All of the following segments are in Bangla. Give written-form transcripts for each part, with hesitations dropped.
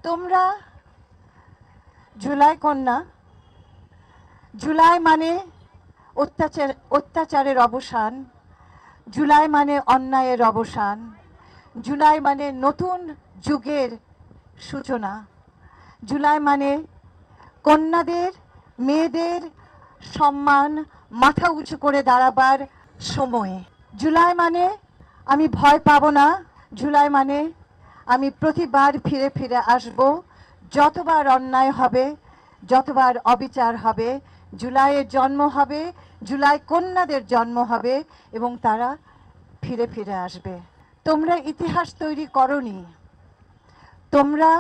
তোমরা জুলাই কন্যা, জুলাই মানে অত্যাচারের অবসান, জুলাই মানে অন্যায়ের অবসান, জুলাই মানে নতুন যুগের সূচনা, জুলাই মানে কন্যাদের মেয়েদের সম্মান মাথা উঁচু করে দাঁড়াবার সময়। জুলাই মানে আমি ভয় পাবো না, জুলাই মানে আমি প্রতিবার ফিরে ফিরে আসব। যতবার অন্যায় হবে, যতবার অবিচার হবে, জুলাইয়ের জন্ম হবে, জুলাই কন্যাদের জন্ম হবে এবং তারা ফিরে ফিরে আসবে। তোমরা ইতিহাস তৈরি করনি, তোমরা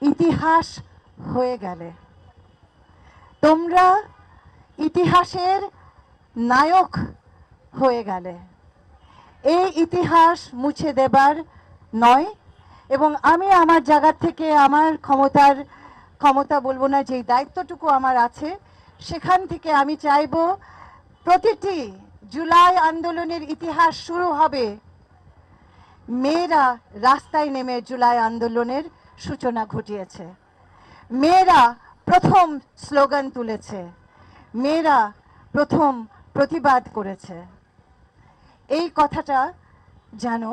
ইতিহাস হয়ে গেলে। তোমরা ইতিহাসের নায়ক হয়ে গেলে। এই ইতিহাস মুছে দেবার নয়। এবং আমি আমার জায়গা থেকে আমার ক্ষমতা বলবো না, যেই দায়িত্বটুকু আমার আছে সেখান থেকে আমি চাইব প্রতিটি জুলাই আন্দোলনের ইতিহাস শুরু হবে মেয়েরা রাস্তায় নেমে জুলাই আন্দোলনের সূচনা ঘটিয়েছে। মেয়েরা প্রথম স্লোগান তুলেছে, মেয়েরা প্রথম প্রতিবাদ করেছে। এই কথাটা যেন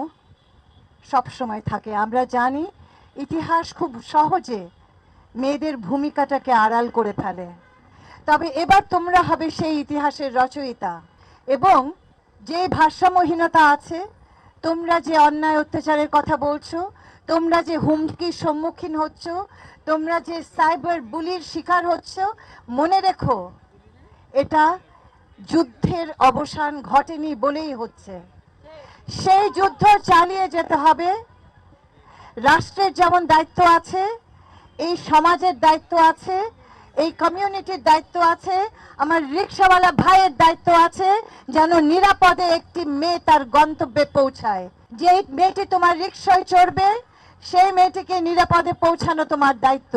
সবসময় থাকে। আমরা জানি ইতিহাস খুব সহজে মেয়েদের ভূমিকাটাকে আড়াল করে ফেলে, তবে এবার তোমরা হবে সেই ইতিহাসের রচয়িতা। এবং যে ভারসাম্যহীনতা আছে, তোমরা যে অন্যায় অত্যাচারের কথা বলছো, তোমরা যে হুমকির সম্মুখীন হচ্ছ, তোমরা যে সাইবার বুলির শিকার হচ্ছ, মনে রেখো এটা যুদ্ধের অবসান ঘটেনি বলেই হচ্ছে। সেই যুদ্ধ চালিয়ে যেতে হবে। রাষ্ট্রের যেমন দায়িত্ব আছে, এই সমাজের দায়িত্ব আছে, এই কমিউনিটির দায়িত্ব আছে, আমার রিক্সাওয়ালা ভাইয়ের দায়িত্ব আছে যেন নিরাপদে একটি মেয়ে তার গন্তব্যে পৌঁছায়। যে মেয়েটি তোমার রিক্সায় চড়বে, সেই মেয়েটিকে নিরাপদে পৌঁছানো তোমার দায়িত্ব।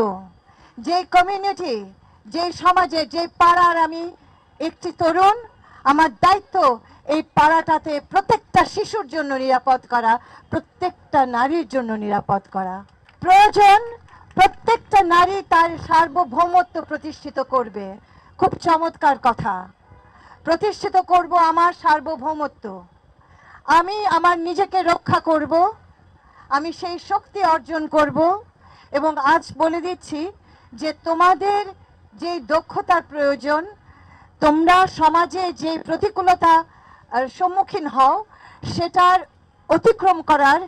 যে কমিউনিটি, যে সমাজে, যে পাড়ার আমি একটি তরুণ, আমার দায়িত্ব এই পাড়াটাতে প্রত্যেকটা শিশুর জন্য নিরাপদ করা, প্রত্যেকটা নারীর জন্য নিরাপদ করা। প্রয়োজন প্রত্যেকটা নারী তার সার্বভৌমত্ব প্রতিষ্ঠিত করবে। খুব চমৎকার কথা, প্রতিষ্ঠিত করব আমার সার্বভৌমত্ব। আমি আমার নিজেকে রক্ষা করব, আমি সেই শক্তি অর্জন করব। এবং আজ বলে দিচ্ছি যে তোমাদের যে দক্ষতার প্রয়োজন, তোমরা সমাজে যে প্রতিকূলতা সম্মুখীন হও, সেটার অতিক্রম করার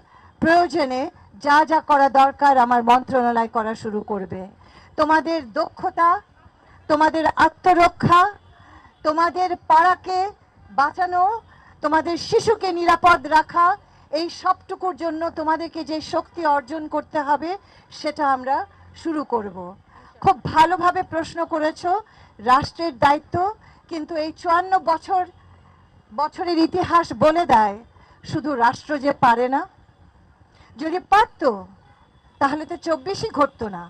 প্রয়োজনে যা যা করা দরকার আমার মন্ত্রণালয় করা শুরু করবে। তোমাদের দক্ষতা, তোমাদের আত্মরক্ষা, তোমাদের পাড়াকে বাঁচানো, তোমাদের শিশুকে নিরাপদ রাখা, এই সবটুকুর জন্য তোমাদেরকে যে শক্তি অর্জন করতে হবে সেটা আমরা শুরু করব। খুব ভালোভাবে প্রশ্ন করেছো, রাষ্ট্রের দায়িত্ব। কিন্তু এই 54 বছরের ইতিহাস বলে দেয় শুধু রাষ্ট্র যে পারে না। যদি পারত তাহলে তো 24ই ঘটতো না।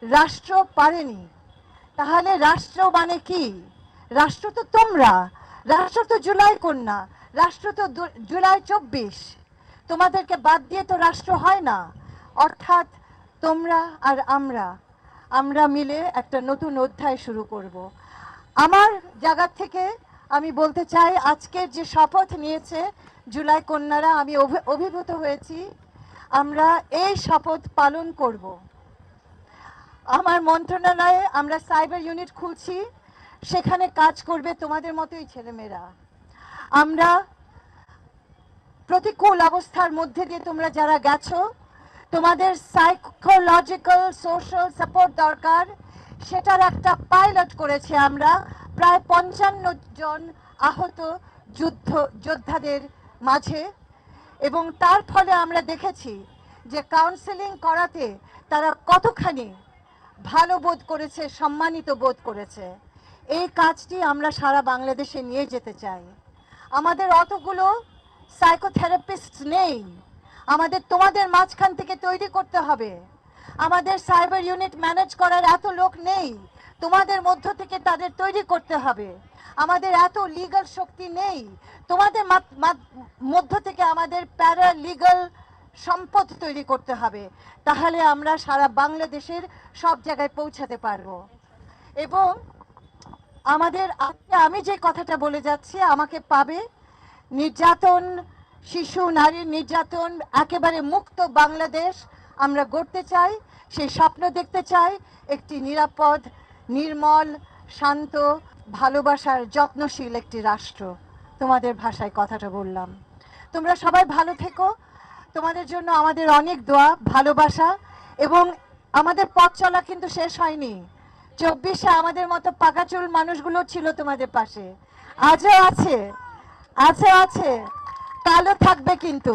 রাষ্ট্র পারেনি, তাহলে রাষ্ট্র মানে কি? রাষ্ট্র তো তোমরা, রাষ্ট্র তো জুলাই কন্যা, রাষ্ট্র তো জুলাই 24। তোমাদেরকে বাদ দিয়ে তো রাষ্ট্র হয় না। অর্থাৎ তোমরা আর আমরা মিলে একটা নতুন অধ্যায় শুরু করব। আমার জায়গা থেকে আমি বলতে চাই, আজকের যে শপথ নিয়েছে জুলাই কন্যারা, আমি অভিভূত হয়েছি। আমরা এই শপথ পালন করব। আমার মন্ত্রণালয়ে আমরা সাইবার ইউনিট খুলছি, সেখানে কাজ করবে তোমাদের মতোই ছেলেমেয়েরা। আমরা প্রতিকূল অবস্থার মধ্যে দিয়ে তোমরা যারা গেছো, তোমাদের সাইকোলজিক্যাল সোশ্যাল সাপোর্ট দরকার, সেটার একটা পাইলট করেছি আমরা প্রায় 55 জন আহত যোদ্ধাদের মাঝে। এবং তার ফলে আমরা দেখেছি যে কাউন্সেলিং করাতে তারা কতখানি ভালো বোধ করেছে, সম্মানিত বোধ করেছে। এই কাজটি আমরা সারা বাংলাদেশে নিয়ে যেতে চাই। আমাদের অতগুলো সাইকোথেরাপিস্ট নেই, আমাদের তোমাদের মাঝখান থেকে তৈরি করতে হবে। আমাদের সাইবার ইউনিট ম্যানেজ করার এত লোক নেই, তোমাদের মধ্য থেকে তাদের তৈরি করতে হবে। আমাদের এত লিগ্যাল শক্তি নেই, তোমাদের মধ্য থেকে আমাদের প্যারা লিগ্যাল সম্পদ তৈরি করতে হবে, তাহলে আমরা সারা বাংলাদেশের সব জায়গায় পৌঁছাতে পারবো। এবং আমাদের আমি যে কথাটা বলে যাচ্ছি, আমাকে পাবে নির্যাতন, শিশু নারীর নির্যাতন একেবারে মুক্ত বাংলাদেশ আমরা গড়তে চাই। সেই স্বপ্ন দেখতে চাই একটি নিরাপদ, নির্মল, শান্ত, ভালোবাসার যত্নশীল একটি রাষ্ট্র। তোমাদের ভাষায় কথাটা বললাম। তোমরা সবাই ভালো থেকো। তোমাদের জন্য আমাদের অনেক দোয়া, ভালোবাসা। এবং আমাদের পথ চলা কিন্তু শেষ হয়নি। 24-এ আমাদের মতো পাকাচুল মানুষগুলো ছিল তোমাদের পাশে, আজও আছে, কালও থাকবে কিন্তু।